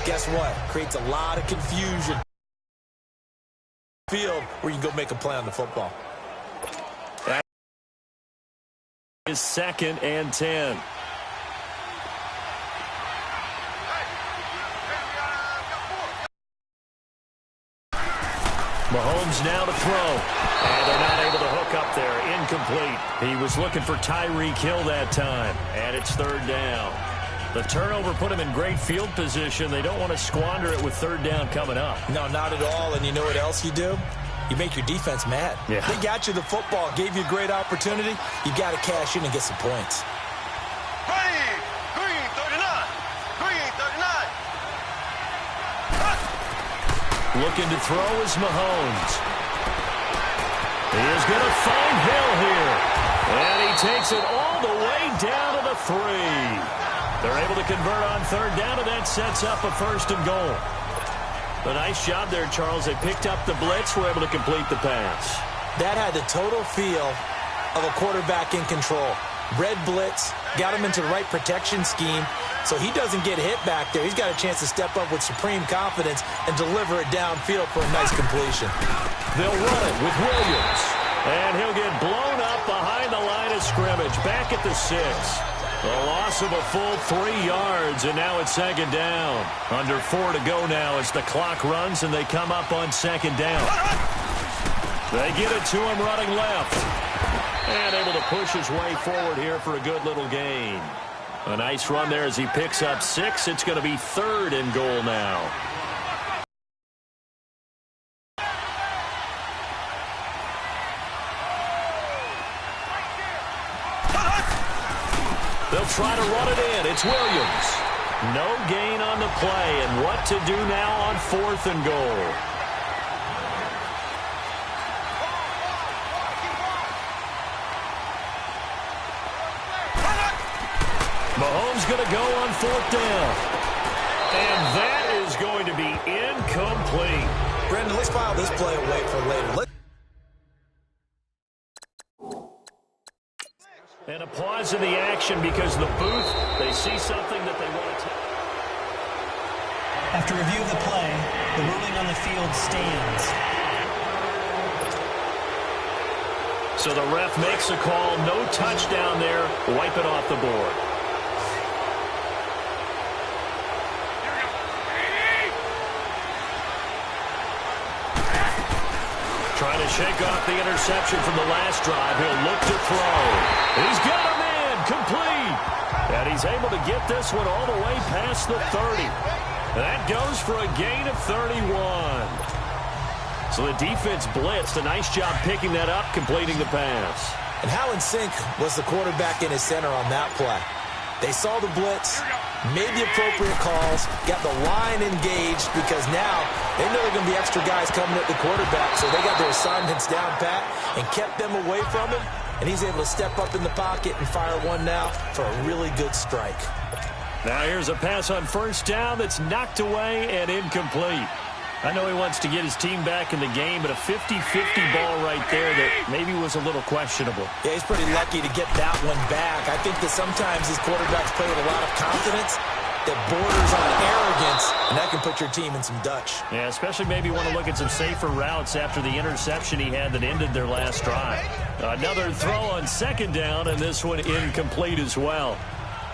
Guess what? Creates a lot of confusion. Field where you can go make a play on the football. That is 2nd and 10. Mahomes now to throw. And they're not able to hook up there. Incomplete. He was looking for Tyreek Hill that time. And it's 3rd down. The turnover put him in great field position. They don't want to squander it with 3rd down coming up. No, not at all. And you know what else you do? You make your defense mad. Yeah. They got you the football, gave you a great opportunity. You got to cash in and get some points. Green 39. Green 39. Looking to throw is Mahomes. He is going to find Hill here. And he takes it all the way down to the 3. They're able to convert on 3rd down, and that sets up a 1st and goal. A nice job there, Charles. They picked up the blitz, were able to complete the pass. That had the total feel of a quarterback in control. Red blitz, got him into the right protection scheme, so he doesn't get hit back there. He's got a chance to step up with supreme confidence and deliver it downfield for a nice completion. They'll run it with Williams. And he'll get blown up behind the line of scrimmage, back at the 6. A loss of a full 3 yards, and now it's 2nd down. Under 4 to go now as the clock runs, and they come up on 2nd down. They get it to him running left. And able to push his way forward here for a good little gain. A nice run there as he picks up 6. It's going to be 3rd and goal now. They'll try to run it in. It's Williams. No gain on the play, and what to do now on 4th and goal. Mahomes going to go on 4th down. And that is going to be incomplete. Brendan, let's file this play away for later. And a pause in the action because the booth, they see something that they want to take. After review of the play, the ruling on the field stands. So the ref makes a call, no touchdown there, wipe it off the board. Trying to shake off the interception from the last drive. He'll look to throw. He's got him in, complete. And he's able to get this one all the way past the 30. That goes for a gain of 31. So the defense blitzed. A nice job picking that up, completing the pass. And how in sync was the quarterback in his center on that play? They saw the blitz, made the appropriate calls, got the line engaged because now they know they're going to be extra guys coming at the quarterback, so they got their assignments down pat and kept them away from him, and he's able to step up in the pocket and fire one now for a really good strike. Now here's a pass on 1st down that's knocked away and incomplete. I know he wants to get his team back in the game, but a 50-50 ball right there that maybe was a little questionable. Yeah, he's pretty lucky to get that one back. I think that sometimes these quarterbacks play with a lot of confidence that borders on arrogance, and that can put your team in some Dutch. Yeah, especially maybe want to look at some safer routes after the interception he had that ended their last drive. Another throw on 2nd down, and this one incomplete as well.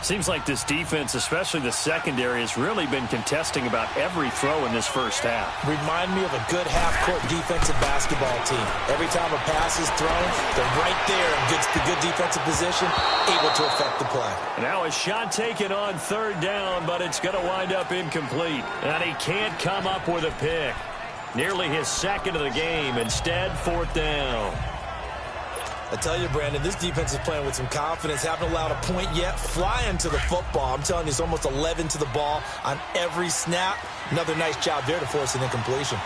Seems like this defense, especially the secondary, has really been contesting about every throw in this first half. Remind me of a good half-court defensive basketball team. Every time a pass is thrown, they're right there in good defensive position, able to affect the play. Now a shot taken on 3rd down, but it's going to wind up incomplete. And he can't come up with a pick. Nearly his 2nd of the game. Instead, 4th down. I tell you, Brandon, this defense is playing with some confidence. Haven't allowed a point yet. Flying to the football. I'm telling you, it's almost 11 to the ball on every snap. Another nice job there to force an incompletion.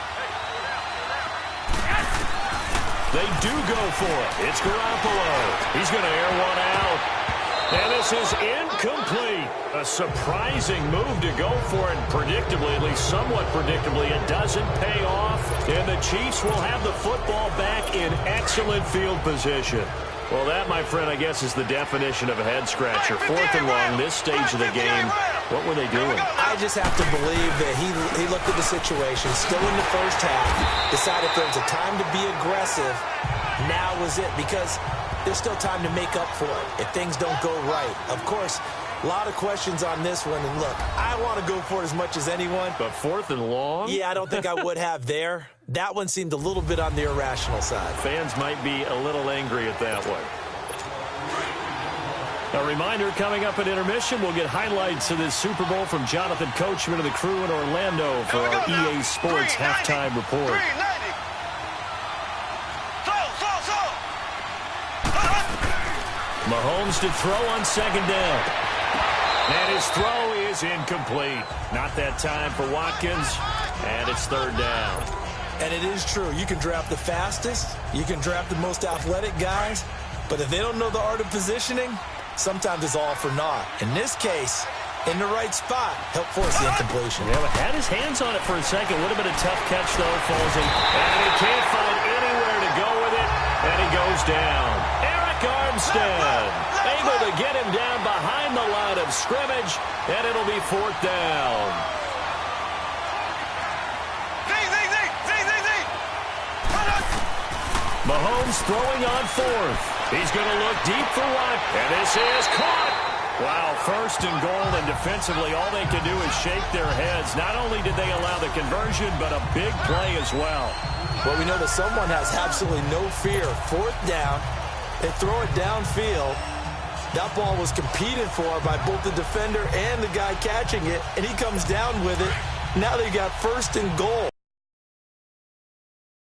They do go for it. It's Garoppolo. He's going to air one out. And this is incomplete. A surprising move to go for it. Predictably, at least somewhat predictably, it doesn't pay off. And the Chiefs will have the football back in excellent field position. Well, that, my friend, I guess is the definition of a head-scratcher. 4th and long, this stage of the game. What were they doing? I just have to believe that he looked at the situation, still in the first half, decided there was a time to be aggressive. Now was it, because there's still time to make up for it if things don't go right. Of course, a lot of questions on this one, and look, I want to go for it as much as anyone. But 4th and long? Yeah, I don't think I would have there. That one seemed a little bit on the irrational side. Fans might be a little angry at that one. A reminder, coming up at intermission, we'll get highlights of this Super Bowl from Jonathan Coachman and the crew in Orlando for our EA Sports halftime report. Mahomes to throw on 2nd down. And his throw is incomplete. Not that time for Watkins, and it's 3rd down. And it is true. You can draft the fastest. You can draft the most athletic guys. But if they don't know the art of positioning, sometimes it's all for naught. In this case, in the right spot, helped force the incompletion. Yeah, had his hands on it for a second. Would have been a tough catch, though, Folsey. And he can't find anywhere to go with it. And he goes down. Eric Armstead able to get him down behind the line of scrimmage. And it'll be 4th down. Mahomes throwing on 4th. He's going to look deep for one, and this is caught. Wow, 1st and goal, and defensively all they can do is shake their heads. Not only did they allow the conversion, but a big play as well. Well, we know that someone has absolutely no fear. 4th down, they throw it downfield. That ball was competed for by both the defender and the guy catching it, and he comes down with it. Now they got 1st and goal.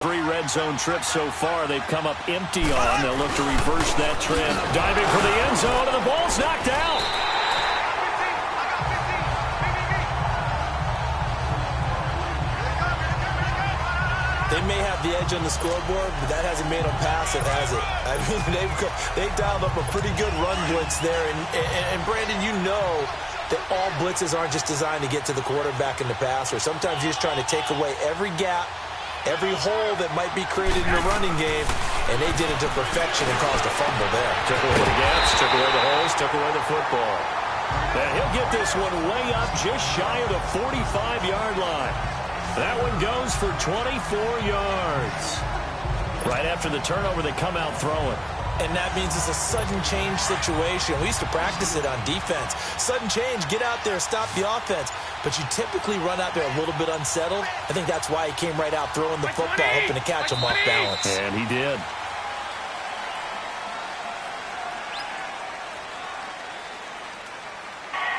3 red zone trips so far. They've come up empty on. They'll look to reverse that trend. Diving for the end zone, and the ball's knocked out. They may have the edge on the scoreboard, but that hasn't made them pass it, has it? I mean, they've dialed up a pretty good run blitz there. And Brandon, you know that all blitzes aren't just designed to get to the quarterback and the passer. Sometimes you're just trying to take away every gap, every hole that might be created in the running game, and they did it to perfection and caused a fumble there. Took away the gaps, took away the holes, took away the football. And he'll get this one way up just shy of the 45-yard line. That one goes for 24 yards. Right after the turnover, they come out throwing. And that means it's a sudden change situation. We used to practice it on defense. Sudden change, get out there, stop the offense. But you typically run out there a little bit unsettled. I think that's why he came right out throwing the football, hoping to catch him off balance. And he did.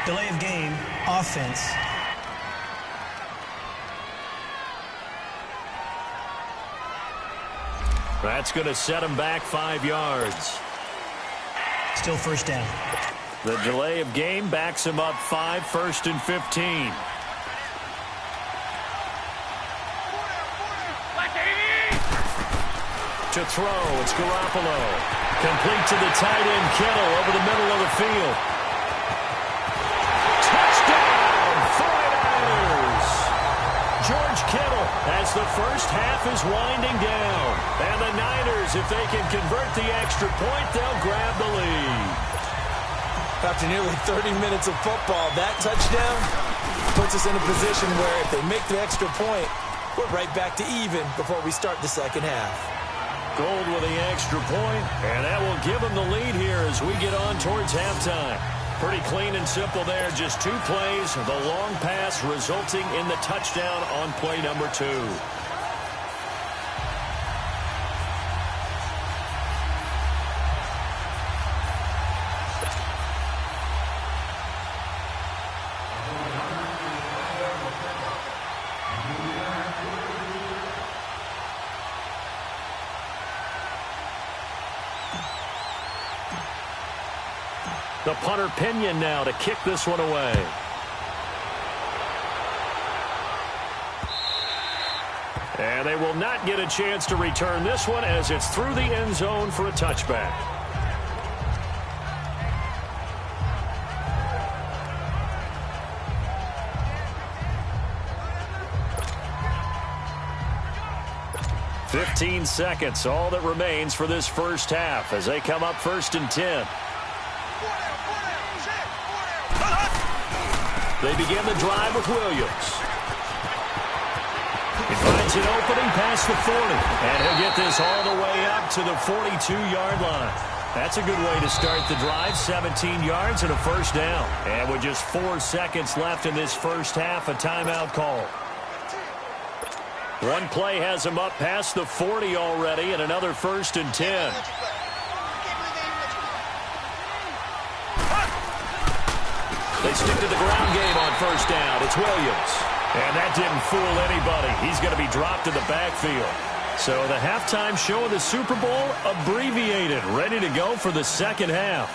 Delay of game, offense. That's going to set him back 5 yards. Still 1st down. The delay of game backs him up 5, 1st and 15. To throw, it's Garoppolo. Complete to the tight end, Kittle, over the middle of the field. Touchdown, 49ers! George Kittle, as the first half is winding down. And the Niners, if they can convert the extra point, they'll grab the lead. After nearly 30 minutes of football, that touchdown puts us in a position where if they make the extra point, we're right back to even before we start the second half. Gold with the extra point, and that will give them the lead here as we get on towards halftime. Pretty clean and simple there, just 2 plays, the long pass resulting in the touchdown on play number 2. The punter Pinion now to kick this one away. And they will not get a chance to return this one as it's through the end zone for a touchback. 15 seconds, all that remains for this first half as they come up 1st and 10. They begin the drive with Williams. He finds an opening past the 40, and he'll get this all the way up to the 42-yard line. That's a good way to start the drive, 17 yards and a first down. And with just 4 seconds left in this first half, a timeout call. One play has him up past the 40 already, and another 1st and 10. They stick to the ground game on first down. It's Williams. And that didn't fool anybody. He's going to be dropped in the backfield. So the halftime show of the Super Bowl abbreviated, ready to go for the second half.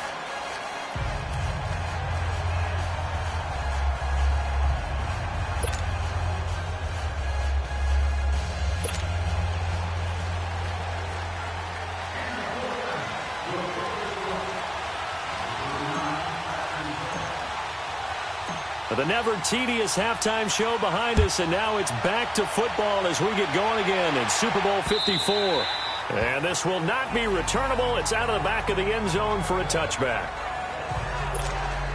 The never tedious halftime show behind us, and now it's back to football as we get going again in Super Bowl 54. And this will not be returnable. It's out of the back of the end zone for a touchback.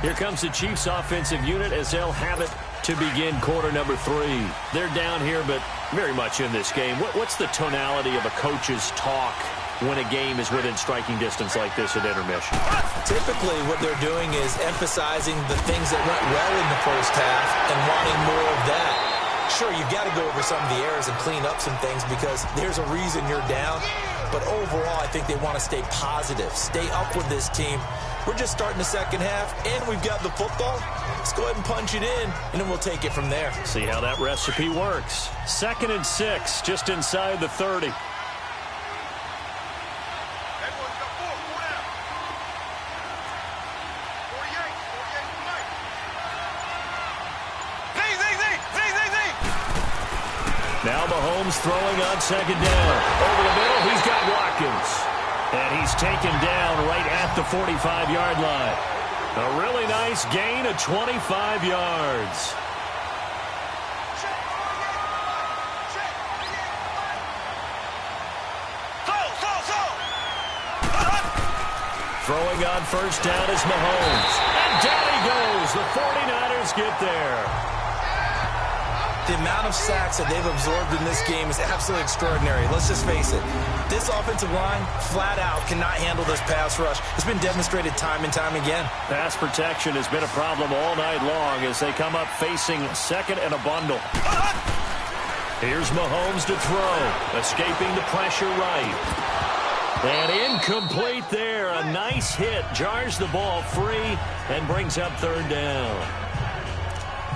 Here comes the Chiefs offensive unit as they'll have it to begin quarter number 3. They're down here, but very much in this game. What's the tonality of a coach's talk when a game is within striking distance like this at intermission? Typically, what they're doing is emphasizing the things that went well in the first half and wanting more of that. Sure, you've got to go over some of the errors and clean up some things because there's a reason you're down. But overall, I think they want to stay positive, stay up with this team. We're just starting the second half, and we've got the football. Let's go ahead and punch it in, and then we'll take it from there. See how that recipe works. 2nd and 6, just inside the 30. Now Mahomes throwing on 2nd down. Over the middle, he's got Watkins. And he's taken down right at the 45-yard line. A really nice gain of 25 yards. Throwing on 1st down is Mahomes. And down he goes. The 49ers get there. The amount of sacks that they've absorbed in this game is absolutely extraordinary. Let's just face it. This offensive line, flat out, cannot handle this pass rush. It's been demonstrated time and time again. Pass protection has been a problem all night long as they come up facing 2nd and a bundle. Here's Mahomes to throw. Escaping the pressure right. And incomplete there. A nice hit. Jars the ball free and brings up 3rd down.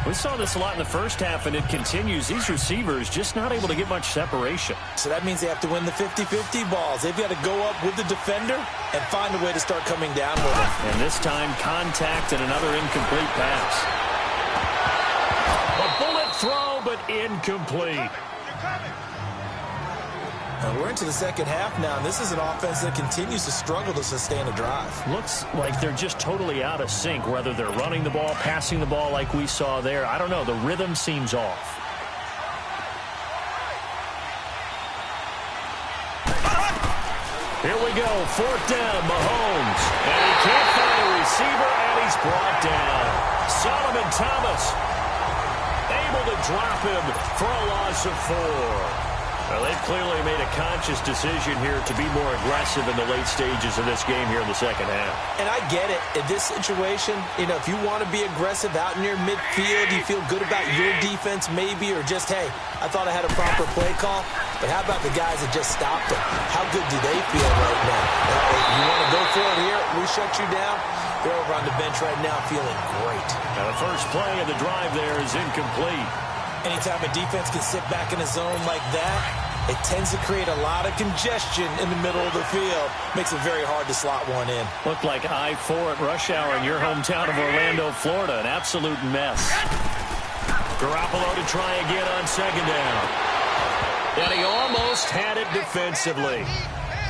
We saw this a lot in the first half, and it continues. These receivers just not able to get much separation. So that means they have to win the 50-50 balls. They've got to go up with the defender and find a way to start coming down with him. And this time, contact and another incomplete pass. A bullet throw, but incomplete. We're into the second half now, and this is an offense that continues to struggle to sustain a drive. Looks like they're just totally out of sync, whether they're running the ball, passing the ball like we saw there. I don't know. The rhythm seems off. Here we go. 4th down, Mahomes. And he can't find a receiver, and he's brought down. Solomon Thomas able to drop him for a loss of 4. Well, they've clearly made a conscious decision here to be more aggressive in the late stages of this game here in the second half. And I get it. In this situation, if you want to be aggressive out in your midfield, you feel good about your defense maybe, or just, hey, I thought I had a proper play call. But how about the guys that just stopped them? How good do they feel right now? You want to go for it here? We shut you down. They're over on the bench right now feeling great. Now the first play of the drive there is incomplete. Anytime a defense can sit back in a zone like that, it tends to create a lot of congestion in the middle of the field. Makes it very hard to slot one in. Looked like I-4 at rush hour in your hometown of Orlando, Florida. An absolute mess. Garoppolo to try again on 2nd down. And he almost had it defensively.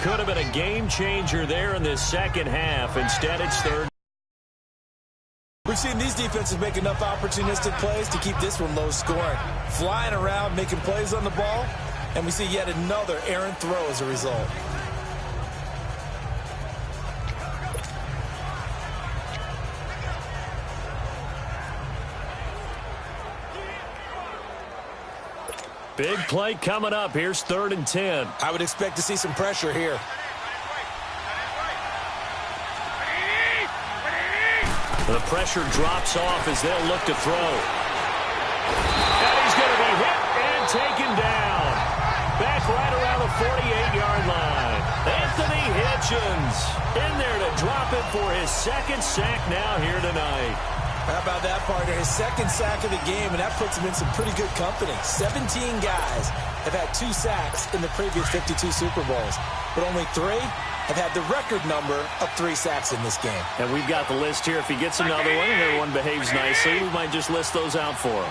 Could have been a game changer there in this second half. Instead, it's 3rd. We've seen these defenses make enough opportunistic plays to keep this one low scoring. Flying around, making plays on the ball. And we see yet another errant throw as a result. Big play coming up. Here's 3rd and 10. I would expect to see some pressure here. The pressure drops off as they'll look to throw. And he's going to be hit and taken down. Back right around the 48-yard line. Anthony Hitchens in there to drop it for his 2nd sack now here tonight. How about that, partner? His 2nd sack of the game, and that puts him in some pretty good company. 17 guys have had 2 sacks in the previous 52 Super Bowls, but only 3 have had the record number of 3 sacks in this game. And we've got the list here. If he gets another one and everyone behaves nicely, we might just list those out for him.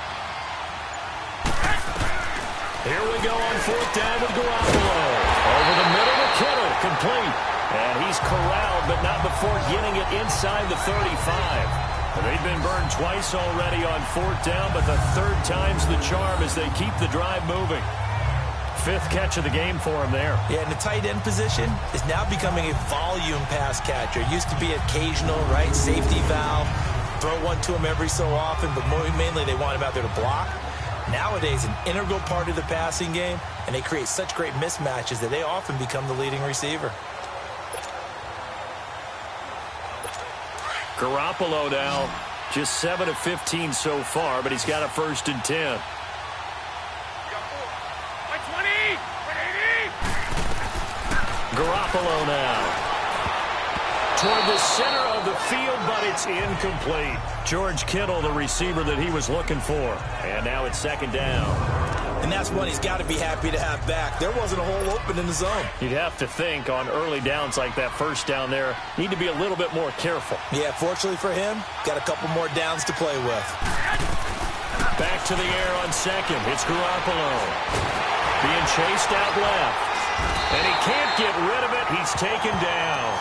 Here we go on 4th down with Garoppolo. Over the middle to Kittle, complete. And he's corralled, but not before getting it inside the 35. They've been burned twice already on 4th down, but the 3rd time's the charm as they keep the drive moving. 5th catch of the game for him there. Yeah, and the tight end position is now becoming a volume pass catcher. Used to be occasional, right? Safety valve. Throw one to him every so often, but mainly they want him out there to block. Nowadays, an integral part of the passing game, and they create such great mismatches that they often become the leading receiver. Garoppolo now, just 7 of 15 so far, but he's got a 1st and 10. Garoppolo now. Toward the center of the field, but it's incomplete. George Kittle, the receiver that he was looking for. And now it's 2nd down. And that's one he's got to be happy to have back. There wasn't a hole open in the zone. You'd have to think on early downs like that 1st down there, need to be a little bit more careful. Yeah, fortunately for him, got a couple more downs to play with. Back to the air on 2nd. It's Garoppolo. Being chased out left. And he can't get rid of it. He's taken down.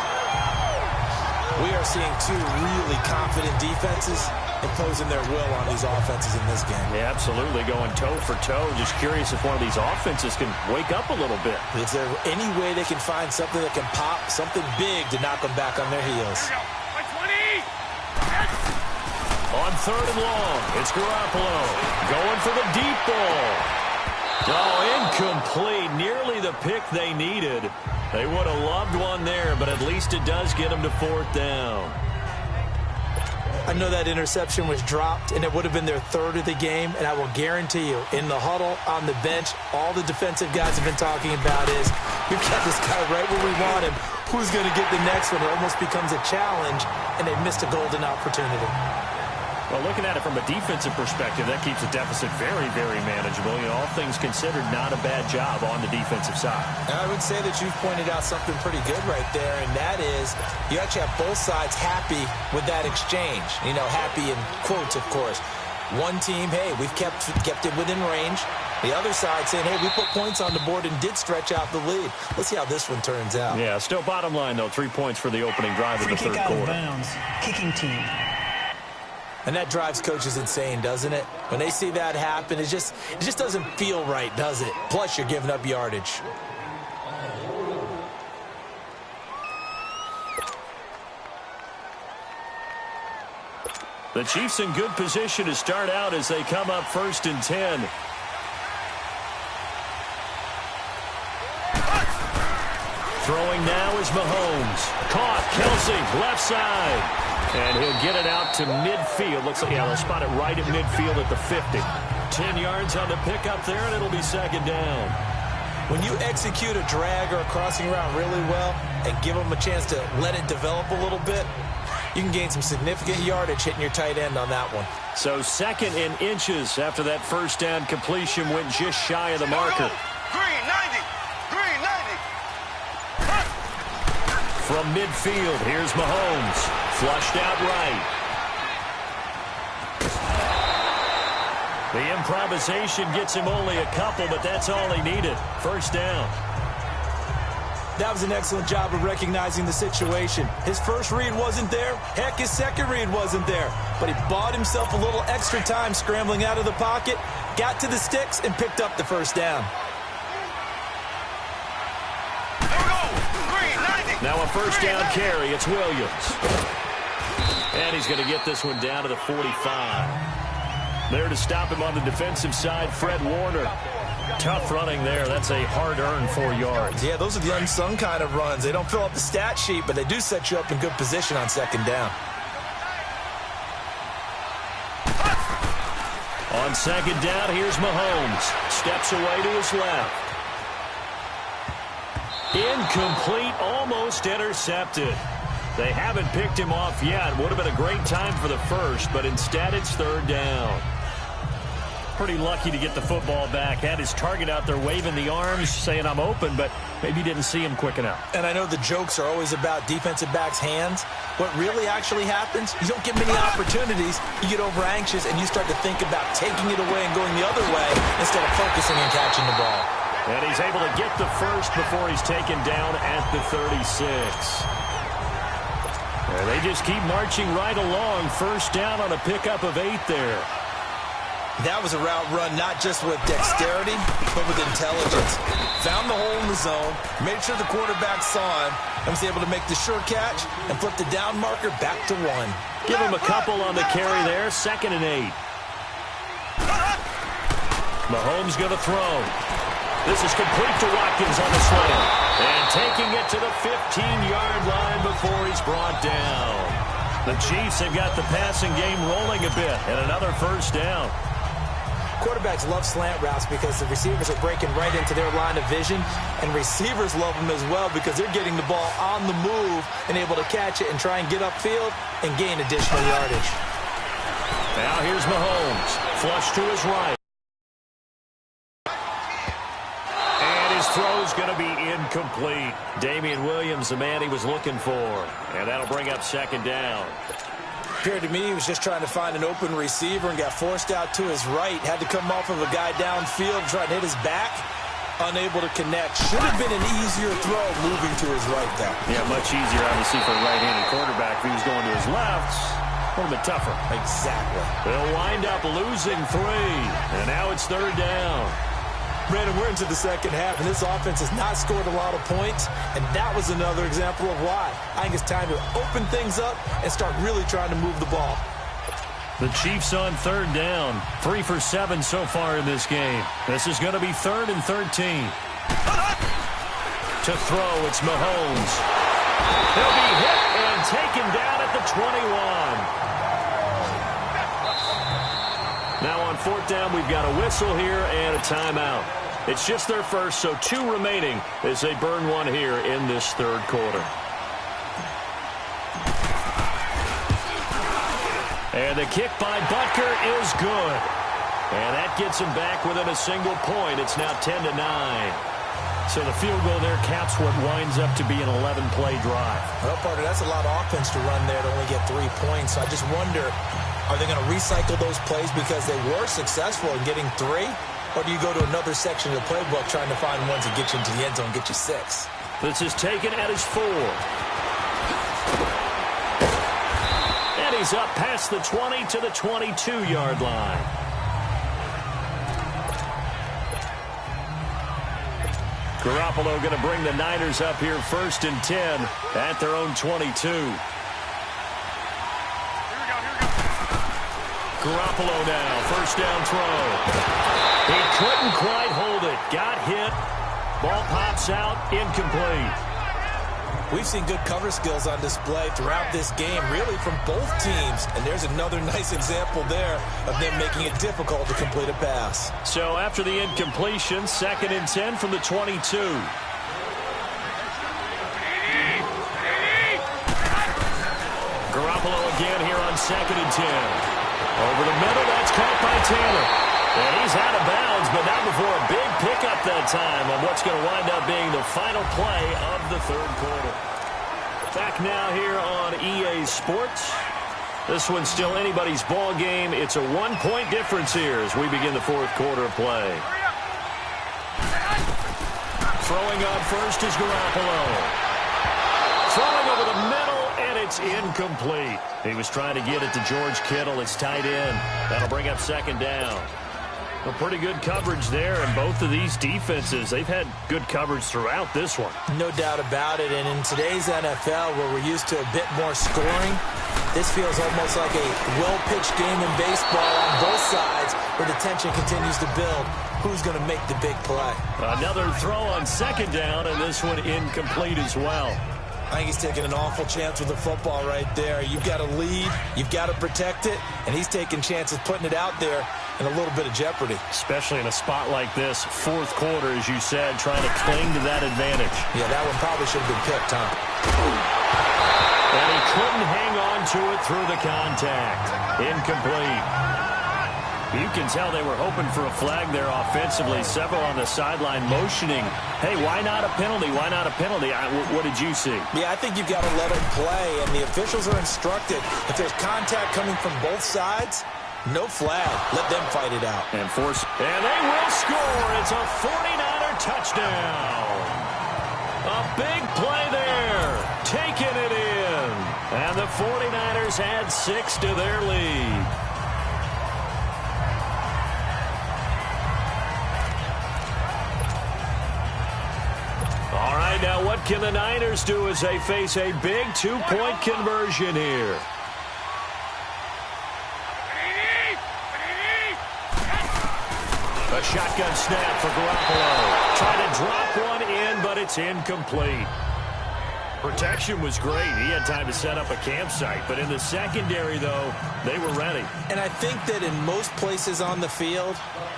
We are seeing 2 really confident defenses imposing their will on these offenses in this game. Yeah, absolutely, going toe for toe. Just curious if one of these offenses can wake up a little bit. Is there any way they can find something that can pop, something big to knock them back on their heels? On 3rd and long, it's Garoppolo going for the deep ball. Oh, incomplete. Nearly the pick they needed. They would have loved one there, but at least it does get them to 4th down. I know that interception was dropped, and it would have been their 3rd of the game, and I will guarantee you, in the huddle, on the bench, all the defensive guys have been talking about is, we've got this guy right where we want him. Who's going to get the next one? It almost becomes a challenge, and they've missed a golden opportunity. Well, looking at it from a defensive perspective, that keeps the deficit very, very manageable. You know, all things considered, not a bad job on the defensive side. I would say that you've pointed out something pretty good right there, and that is you actually have both sides happy with that exchange. You know, happy in quotes, of course. One team, hey, we've kept it within range. The other side saying, hey, we put points on the board and did stretch out the lead. Let's see how this one turns out. Yeah, still bottom line, though, 3 points for the opening drive of the 3rd quarter. Free kick out of bounds. Kicking team. And that drives coaches insane, doesn't it? When they see that happen, it just doesn't feel right, does it? Plus, you're giving up yardage. The Chiefs in good position to start out as they come up 1st and 10. Throwing now is Mahomes. Caught. Kelsey, left side. And he'll get it out to midfield. Looks like, yeah, they'll spot it right at midfield at the 50. 10 yards on the pickup there, and it'll be 2nd down. When you execute a drag or a crossing route really well and give them a chance to let it develop a little bit, you can gain some significant yardage hitting your tight end on that one. So 2nd in inches after that 1st down completion went just shy of the marker. Green 90. Green 90. From midfield, here's Mahomes. Flushed out right. The improvisation gets him only a couple, but that's all he needed. 1st down. That was an excellent job of recognizing the situation. His first read wasn't there. Heck, his second read wasn't there. But he bought himself a little extra time scrambling out of the pocket, got to the sticks, and picked up the 1st down. Now a first down carry. It's Williams. And he's going to get this one down to the 45. There to stop him on the defensive side, Fred Warner. Tough running there. That's a hard-earned 4 yards. Yeah, those are the unsung kind of runs. They don't fill up the stat sheet, but they do set you up in good position on second down. On second down, here's Mahomes. Steps away to his left. Incomplete, almost intercepted. They haven't picked him off yet. Would have been a great time for the first, but instead it's third down. Pretty lucky to get the football back. Had his target out there waving the arms, saying I'm open, but maybe didn't see him quick enough. And I know the jokes are always about defensive backs' hands. What really actually happens, you don't get many opportunities. You get over anxious, and you start to think about taking it away and going the other way instead of focusing and catching the ball. And he's able to get the first before he's taken down at the 36. And they just keep marching right along. First down on a pickup of 8 there. That was a route run not just with dexterity, but with intelligence. Found the hole in the zone, made sure the quarterback saw him, and was able to make the sure catch and flip the down marker back to 1. Give him a couple on the carry there. 2nd and 8. Mahomes going to throw. This is complete to Watkins on the slant. And taking it to the 15-yard line before he's brought down. The Chiefs have got the passing game rolling a bit, and another first down. Quarterbacks love slant routes because the receivers are breaking right into their line of vision, and receivers love them as well because they're getting the ball on the move and able to catch it and try and get upfield and gain additional yardage. Now here's Mahomes. Flush to his right. And his throw's going to be incomplete. Damian Williams, the man he was looking for. And that'll bring up 2nd down. Appeared to me he was just trying to find an open receiver and got forced out to his right. Had to come off of a guy downfield, trying to hit his back. Unable to connect. Should have been an easier throw moving to his right, though. Yeah, much easier, obviously, for a right-handed quarterback. If he was going to his left, a little bit tougher. Exactly. They'll wind up losing 3. And now it's 3rd down. Brandon, we're into the second half, and this offense has not scored a lot of points, and that was another example of why. I think it's time to open things up and start really trying to move the ball. The Chiefs on 3rd down. 3 for 7 so far in this game. This is going to be 3rd and 13. To throw, it's Mahomes. He'll be hit and taken down at the 21. Now on 4th down, we've got a whistle here and a timeout. It's just their first, so 2 remaining as they burn 1 here in this 3rd quarter. And the kick by Butker is good. And that gets him back within a single point. It's now 10-9. So the field goal there caps what winds up to be an 11-play drive. Well, partner, that's a lot of offense to run there to only get 3 points. So I just wonder, are they going to recycle those plays because they were successful in getting 3? Or do you go to another section of the playbook trying to find ones that get you into the end zone and get you 6? This is taken at his 4. And he's up past the 20 to the 22-yard line. Garoppolo going to bring the Niners up here 1st and 10 at their own 22. Garoppolo now, first down throw. He couldn't quite hold it. Got hit. Ball pops out, incomplete. We've seen good cover skills on display throughout this game, really from both teams. And there's another nice example there of them making it difficult to complete a pass. So after the incompletion, 2nd and 10 from the 22. Garoppolo again here on 2nd and 10. Over the middle, that's caught by Taylor. And he's out of bounds, but not before a big pickup that time on what's going to wind up being the final play of the 3rd quarter. Back now here on EA Sports. This one's still anybody's ball game. It's a 1-point difference here as we begin the 4th quarter of play. Throwing on first is Garoppolo. Throwing over the middle, and it's incomplete. He was trying to get it to George Kittle. It's tight end. That'll bring up 2nd down. A pretty good coverage there, and both of these defenses, they've had good coverage throughout this one. No doubt about it, and in today's NFL, where we're used to a bit more scoring, this feels almost like a well-pitched game in baseball on both sides, where the tension continues to build. Who's going to make the big play? Another throw on second down, and this one incomplete as well. I think he's taking an awful chance with the football right there. You've got to lead, you've got to protect it, and he's taking chances putting it out there in a little bit of jeopardy. Especially in a spot like this, fourth quarter, as you said, trying to cling to that advantage. Yeah, that one probably should have been picked, huh? And he couldn't hang on to it through the contact. Incomplete. You can tell they were hoping for a flag there offensively. Several on the sideline motioning, hey, why not a penalty? Why not a penalty? What did you see? Yeah, I think you've got to let them play, and the officials are instructed. If there's contact coming from both sides, no flag. Let them fight it out. And they will score. It's a 49er touchdown. A big play there. Taking it in. And the 49ers add 6 to their lead. All right, now what can the Niners do as they face a big two-point conversion here? A shotgun snap for Garoppolo. Trying to drop one in, but it's incomplete. Protection was great. He had time to set up a campsite. But in the secondary, though, they were ready. And I think that in most places on the field,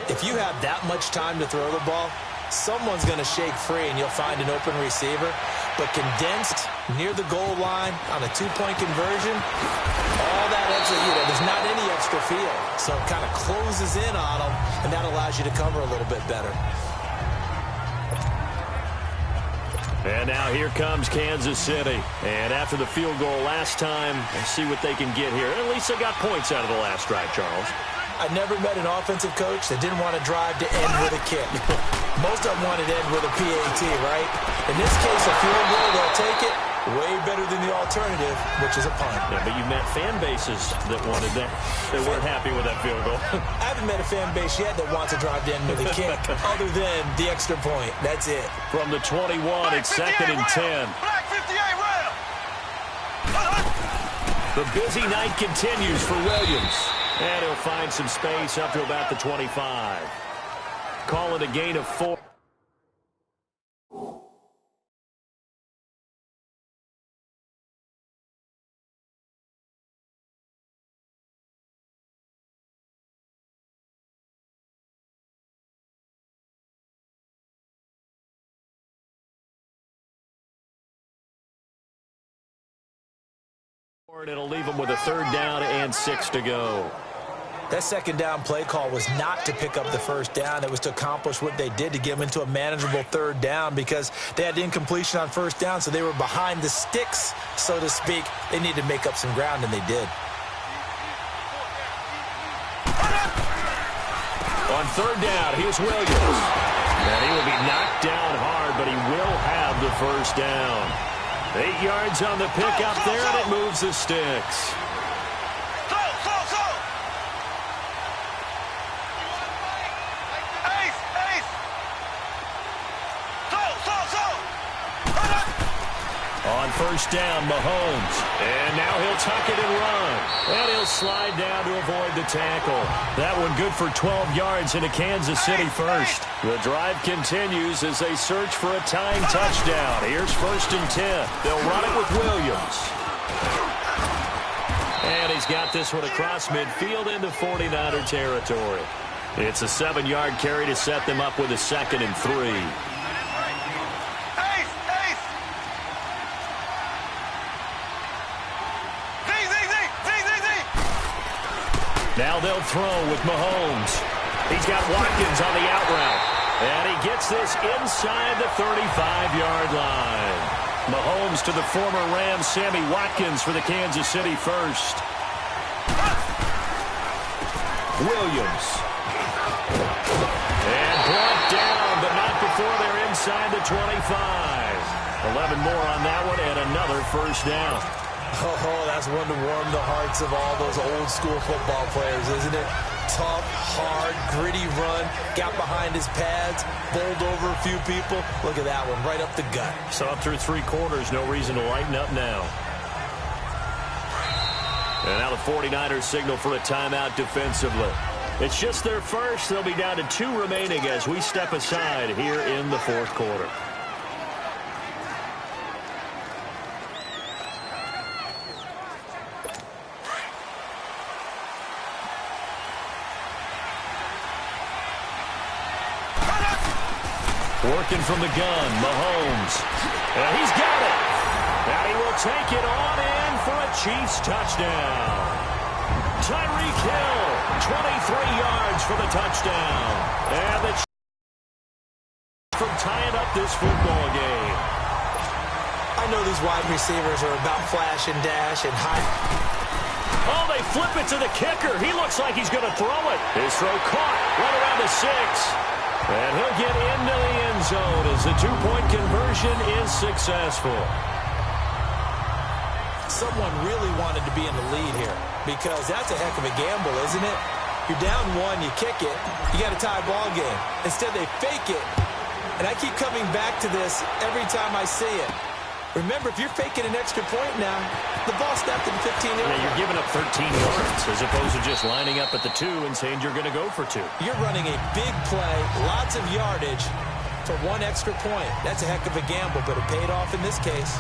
if you have that much time to throw the ball, someone's going to shake free and you'll find an open receiver. But condensed near the goal line on a two-point conversion, all that extra, there's not any extra field. So it kind of closes in on them, and that allows you to cover a little bit better. And now here comes Kansas City. And after the field goal last time, let's see what they can get here. At least they got points out of the last drive, Charles. I never met an offensive coach that didn't want to drive to end with a kick. Most of them wanted to end with a PAT, right? In this case, a field goal, they'll take it. Way better than the alternative, which is a punt. Yeah, but you met fan bases that wanted that. They weren't happy with that field goal. I haven't met a fan base yet that wants to drive to end with a kick, other than the extra point. That's it. From the 21, it's 2nd and 10. Black 58 rail. The busy night continues for Williams. And he'll find some space up to about the 25. Call it a gain of 4. It'll leave them with a 3rd down and 6 to go. That second down play call was not to pick up the first down. It was to accomplish what they did to get them into a manageable 3rd down because they had incompletion on first down, so they were behind the sticks, so to speak. They needed to make up some ground, and they did. On 3rd down, here's Williams. And he will be knocked down hard, but he will have the first down. 8 yards on the pickup there, and it moves the sticks. On first down, Mahomes. And now he'll tuck it and run. And he'll slide down to avoid the tackle. That one good for 12 yards into Kansas City first. The drive continues as they search for a tying touchdown. Here's 1st and 10. They'll run it with Williams. And he's got this one across midfield into 49er territory. It's a 7-yard carry to set them up with a 2nd and 3. Now they'll throw with Mahomes. He's got Watkins on the out route. And he gets this inside the 35-yard line. Mahomes to the former Rams, Sammy Watkins for the Kansas City first. Williams. And brought down, but not before they're inside the 25. 11 more on that one and another first down. Oh, that's one to warm the hearts of all those old-school football players, isn't it? tough, hard, gritty run. Got behind his pads, bowled over a few people. Look at that one, right up the gut. So through 3 quarters, no reason to lighten up now. And now the 49ers signal for a timeout defensively. It's just their first. They'll be down to 2 remaining as we step aside here in the 4th quarter. Working from the gun, Mahomes. And he's got it. And he will take it on in for a Chiefs touchdown. Tyreek Hill, 23 yards for the touchdown. And the Chiefs from tying up this football game. I know these wide receivers are about flash and dash and high. Oh, they flip it to the kicker. He looks like he's going to throw it. His throw caught right around the 6. And he'll get into the end zone as the 2-point conversion is successful. Someone really wanted to be in the lead here because that's a heck of a gamble, isn't it? You're down 1, you kick it, you got a tie ball game. Instead, they fake it. And I keep coming back to this every time I see it. Remember, if you're faking an extra point now, the ball snapped at the 15-yard line. Yeah, you're giving up 13 yards as opposed to just lining up at the 2 and saying you're going to go for 2. You're running a big play, lots of yardage for 1 extra point. That's a heck of a gamble, but it paid off in this case.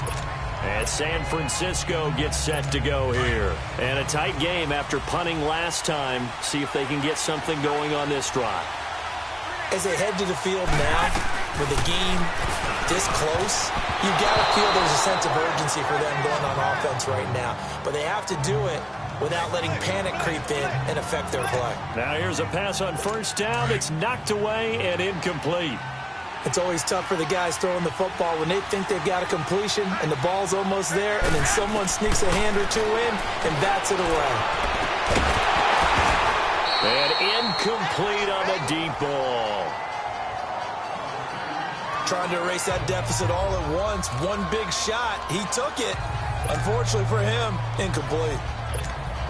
And San Francisco gets set to go here. And a tight game after punting last time. See if they can get something going on this drive. As they head to the field now, with the game this close, you got to feel there's a sense of urgency for them going on offense right now. But they have to do it without letting panic creep in and affect their play. Now here's a pass on 1st down. It's knocked away and incomplete. It's always tough for the guys throwing the football when they think they've got a completion and the ball's almost there, and then someone sneaks a hand or 2 in and bats it away. And incomplete on the deep ball. Trying to erase that deficit all at once. 1 big shot. He took it. Unfortunately for him, incomplete.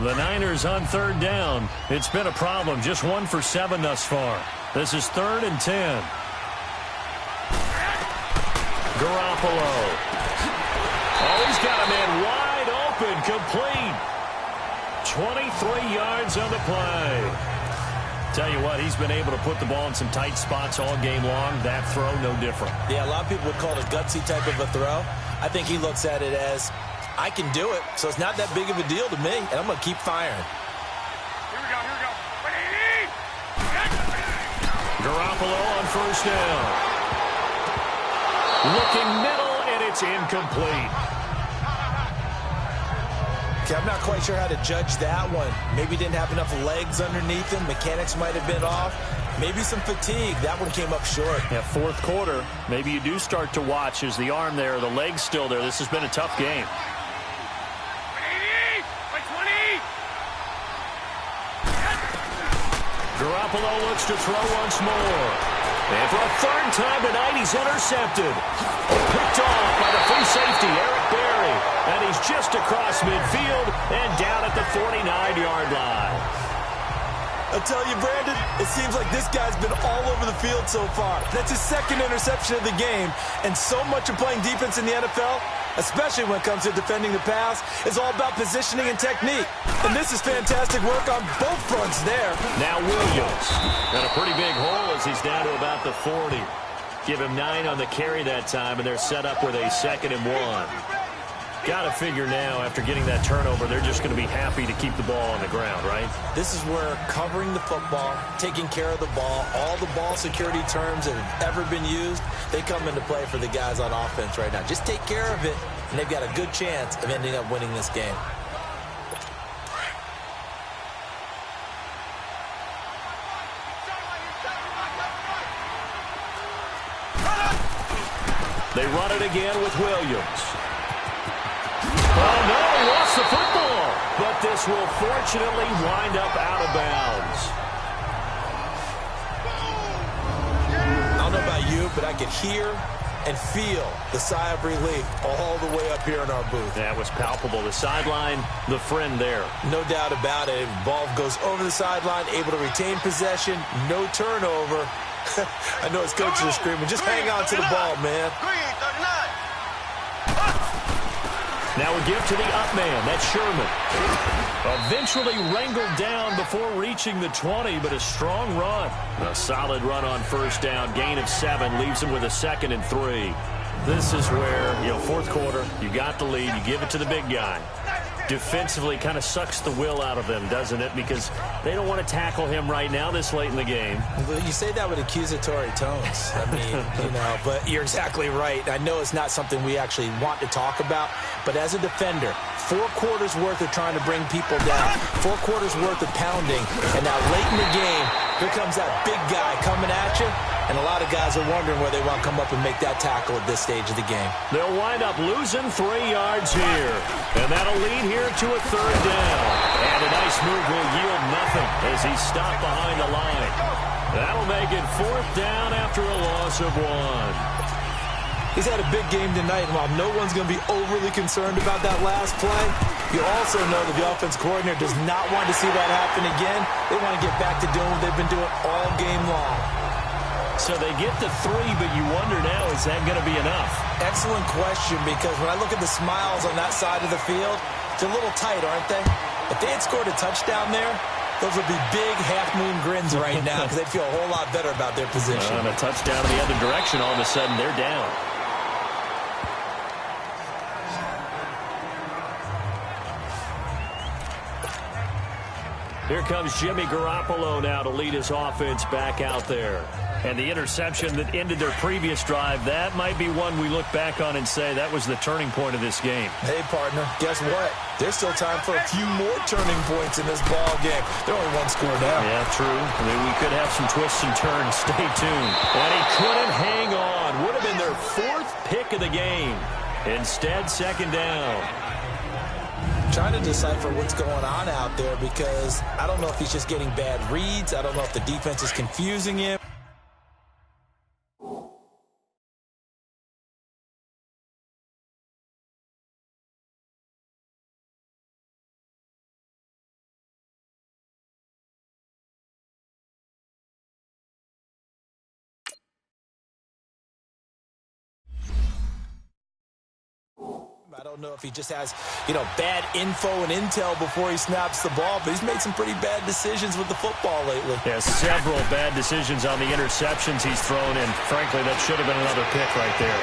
The Niners on 3rd down. It's been a problem. Just 1 for 7 thus far. This is 3rd and 10. Garoppolo. Oh, he's got a man wide open, complete. 23 yards on the play. Tell you what, he's been able to put the ball in some tight spots all game long. That throw, no different. Yeah, a lot of people would call it a gutsy type of a throw. I think he looks at it as, I can do it, so it's not that big of a deal to me, and I'm going to keep firing. Here we go. Garoppolo on 1st down. Looking middle, and it's incomplete. Okay, I'm not quite sure how to judge that one. Maybe didn't have enough legs underneath him. Mechanics might have been off. Maybe some fatigue. That one came up short. Yeah, 4th quarter. Maybe you do start to watch. Is the arm there, the leg's still there? This has been a tough game. 20. Garoppolo looks to throw once more. And for a 3rd time tonight, he's intercepted. Picked off by the free safety, Eric Berry. And he's just across midfield and down at the 49-yard line. I tell you, Brandon, it seems like this guy's been all over the field so far. That's his 2nd interception of the game. And so much of playing defense in the NFL, especially when it comes to defending the pass, is all about positioning and technique. And this is fantastic work on both fronts there. Now Williams. Got a pretty big hole as he's down to about the 40. Give him 9 on the carry that time, and they're set up with a 2nd and 1. Got to figure now, after getting that turnover, they're just going to be happy to keep the ball on the ground, right? This is where covering the football, taking care of the ball, all the ball security terms that have ever been used, they come into play for the guys on offense right now. Just take care of it, and they've got a good chance of ending up winning this game. They run it again with Williams. Oh, no, he lost the football. But this will fortunately wind up out of bounds. I don't know about you, but I could hear and feel the sigh of relief all the way up here in our booth. That was palpable. The sideline, the friend there. No doubt about it. Ball goes over the sideline, able to retain possession, no turnover. I know his coaches are screaming, just hang on to the ball, man. Now a give to the up man. That's Sherman. Eventually wrangled down before reaching the 20, but a strong run. A solid run on first down. Gain of 7 leaves him with a 2nd and 3. This is where, fourth quarter, you got the lead. You give it to the big guy. Defensively kind of sucks the will out of them, doesn't it? Because they don't want to tackle him right now this late in the game. Well, you say that with accusatory tones. I mean, but you're exactly right. I know it's not something we actually want to talk about, but as a defender, 4 quarters worth of trying to bring people down, 4 quarters worth of pounding, and now late in the game, here comes that big guy coming at you, and a lot of guys are wondering where they want to come up and make that tackle at this stage of the game. They'll wind up losing 3 yards here, and that'll lead here to a 3rd down. And a nice move will yield nothing as he's stopped behind the line. That'll make it 4th down after a loss of 1. He's had a big game tonight, and while no one's going to be overly concerned about that last play, you also know that the offense coordinator does not want to see that happen again. They want to get back to doing what they've been doing all game long. So they get to 3, but you wonder now, is that going to be enough? Excellent question, because when I look at the smiles on that side of the field, they're a little tight, aren't they? If they had scored a touchdown there, those would be big half-moon grins right now because they'd feel a whole lot better about their position. And a touchdown in the other direction, all of a sudden they're down. Here comes Jimmy Garoppolo now to lead his offense back out there. And the interception that ended their previous drive, that might be one we look back on and say that was the turning point of this game. Hey, partner, guess what? There's still time for a few more turning points in this ball game. They're only 1 score down. Yeah, true. I mean, we could have some twists and turns. Stay tuned. And he couldn't hang on. Would have been their 4th pick of the game. Instead, 2nd down. Trying to decipher what's going on out there because I don't know if he's just getting bad reads. I don't know if the defense is confusing him. I don't know if he just has, bad info and intel before he snaps the ball, but he's made some pretty bad decisions with the football lately. Yeah, several bad decisions on the interceptions he's thrown, and frankly, that should have been another pick right there.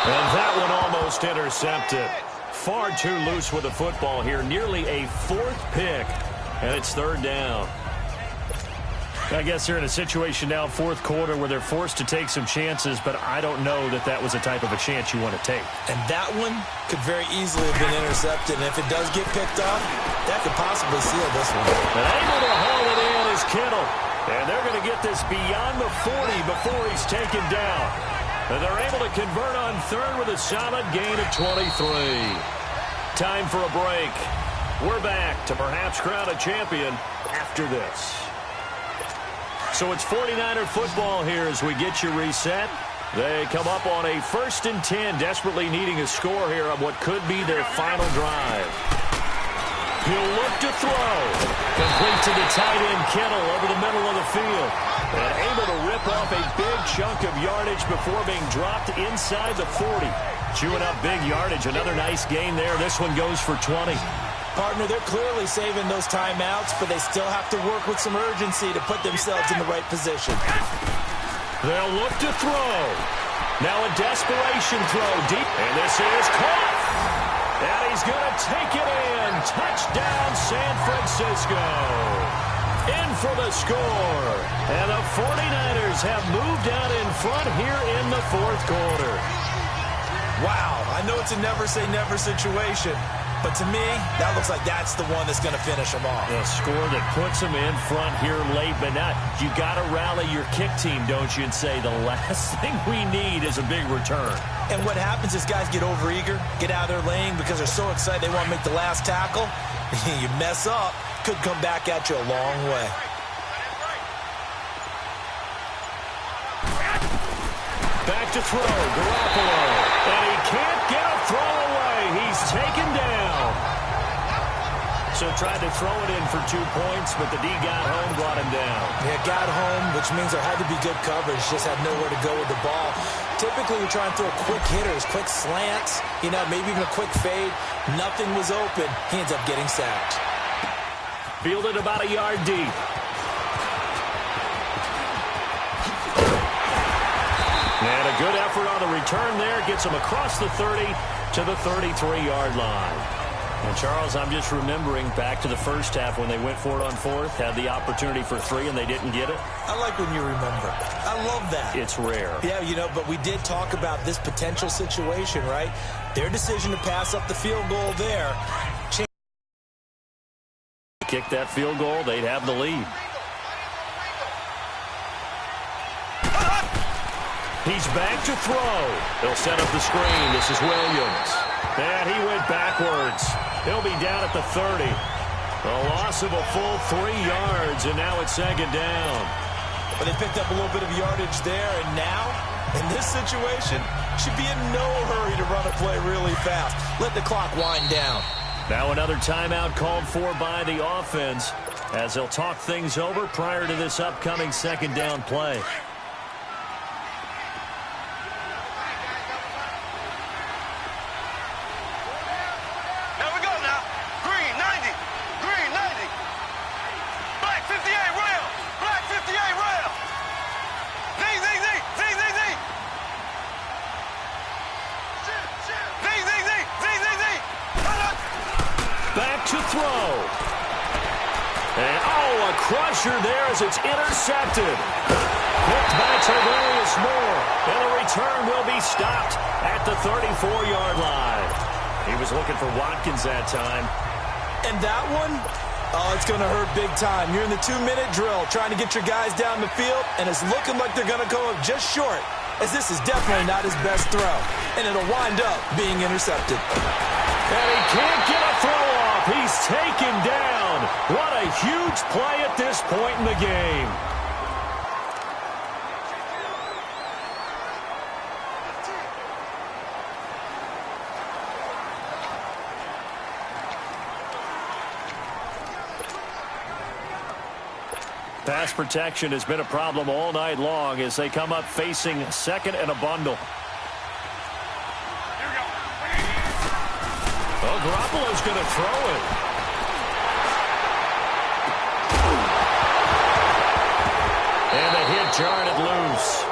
And that one almost intercepted. Far too loose with the football here. Nearly a 4th pick, and it's 3rd down. I guess they're in a situation now, 4th quarter, where they're forced to take some chances, but I don't know that that was a type of a chance you want to take. And that one could very easily have been intercepted, and if it does get picked off, that could possibly seal this one. And able to haul it in is Kittle. And they're going to get this beyond the 40 before he's taken down. And they're able to convert on 3rd with a solid gain of 23. Time for a break. We're back to perhaps crown a champion after this. So it's 49er football here as we get you reset. They come up on a 1st and 10, desperately needing a score here on what could be their final drive. He'll look to throw. Complete to the tight end, Kittle, over the middle of the field. And able to rip off a big chunk of yardage before being dropped inside the 40. Chewing up big yardage. Another nice gain there. This one goes for 20. Partner, they're clearly saving those timeouts, but they still have to work with some urgency to put themselves in the right position. They'll look to throw. Now a desperation throw deep. And this is caught. And he's going to take it in. Touchdown, San Francisco. In for the score. And the 49ers have moved out in front here in the 4th quarter. Wow, I know it's a never-say-never situation. But to me, that looks like that's the one that's going to finish them off. A score that puts them in front here late, but now you got to rally your kick team, don't you, and say the last thing we need is a big return. And what happens is guys get overeager, get out of their lane because they're so excited they want to make the last tackle. You mess up, could come back at you a long way. Back to throw, Garoppolo. And he can't get a throw away. He's taken down. So tried to throw it in for 2 points, but the D got home, brought him down. Yeah, got home, which means there had to be good coverage. Just had nowhere to go with the ball. Typically, we try and throw quick hitters, quick slants, maybe even a quick fade. Nothing was open. He ends up getting sacked. Fielded about a yard deep. And a good effort on the return there. Gets him across the 30 to the 33-yard line. And, Charles, I'm just remembering back to the first half when they went for it on fourth, had the opportunity for 3, and they didn't get it. I like when you remember. I love that. It's rare. Yeah, but we did talk about this potential situation, right? Their decision to pass up the field goal there. Kick that field goal, they'd have the lead. He's back to throw. They'll set up the screen. This is Williams. And he went backwards. He'll be down at the 30. A loss of a full 3 yards, and now it's second down. But they picked up a little bit of yardage there, and now, in this situation, should be in no hurry to run a play really fast. Let the clock wind down. Now another timeout called for by the offense as they'll talk things over prior to this upcoming second down play. Crusher there as it's intercepted. Picked by Tavarius Moore. And the return will be stopped at the 34-yard line. He was looking for Watkins that time. And that one, it's going to hurt big time. You're in the 2-minute drill trying to get your guys down the field, and it's looking like they're going to go up just short, as this is definitely not his best throw. And it'll wind up being intercepted. And he can't get a throw off. He's taken down. What a huge play at this point in the game. Pass protection has been a problem all night long as they come up facing second and a bundle. Well, Garoppolo's going to throw it. And the hit jarred it loose.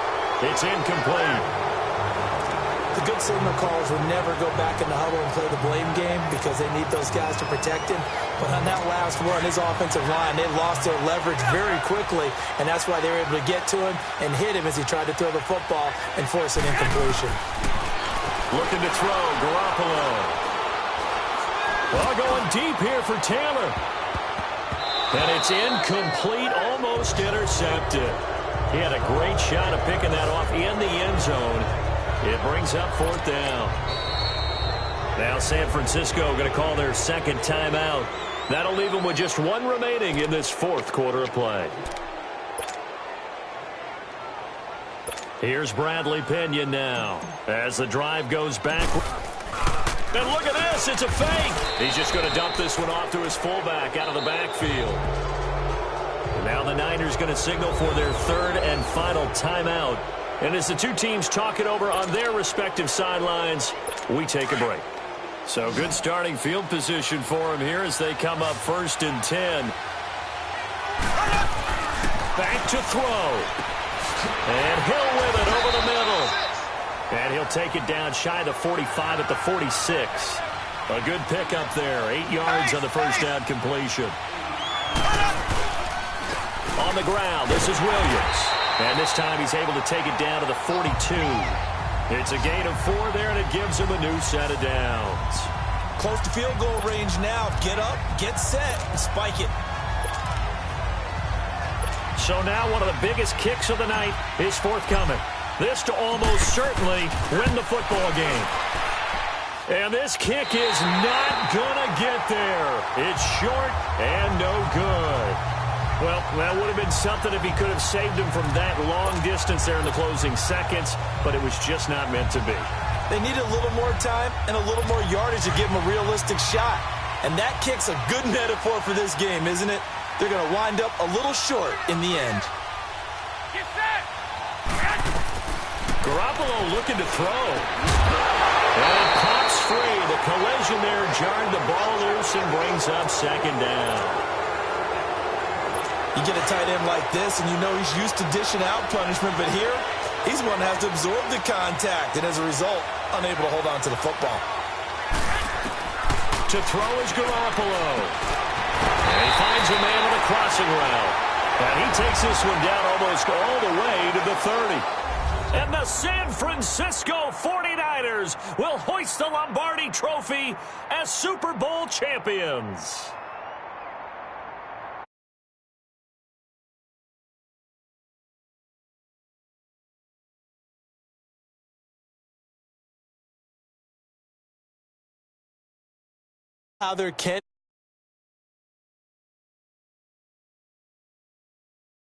It's incomplete. The good signal callers would never go back in the huddle and play the blame game because they need those guys to protect him. But on that last run, his offensive line, they lost their leverage very quickly, and that's why they were able to get to him and hit him as he tried to throw the football and force an incompletion. Looking to throw, Garoppolo. Well, going deep here for Taylor. And it's incomplete, almost intercepted. He had a great shot of picking that off in the end zone. It brings up fourth down. Now San Francisco going to call their second timeout. That'll leave them with just 1 remaining in this fourth quarter of play. Here's Bradley Pinion now as the drive goes back. And look at this, it's a fake. He's just going to dump this one off to his fullback out of the backfield. And now the Niners going to signal for their third and final timeout. And as the two teams talk it over on their respective sidelines, we take a break. So good starting field position for him here as they come up 1st and 10. Back to throw. And Hill with it over the middle. And he'll take it down shy of the 45 at the 46. A good pickup there. 8 yards on the first down completion. On the ground, this is Williams. And this time he's able to take it down to the 42. It's a gain of 4 there, and it gives him a new set of downs. Close to field goal range now. Get up, get set, and spike it. So now one of the biggest kicks of the night is forthcoming. This to almost certainly win the football game. And this kick is not going to get there. It's short and no good. Well, that would have been something if he could have saved him from that long distance there in the closing seconds, but it was just not meant to be. They need a little more time and a little more yardage to give him a realistic shot. And that kick's a good metaphor for this game, isn't it? They're going to wind up a little short in the end. Get set. Garoppolo looking to throw. And pops free. The collision there jarred the ball loose and brings up second down. You get a tight end like this, and you know he's used to dishing out punishment, but here, he's one that has to absorb the contact, and as a result, unable to hold on to the football. To throw is Garoppolo. And he finds a man on a crossing route. And he takes this one down almost all the way to the 30. And the San Francisco 49ers will hoist the Lombardi Trophy as Super Bowl champions. How there can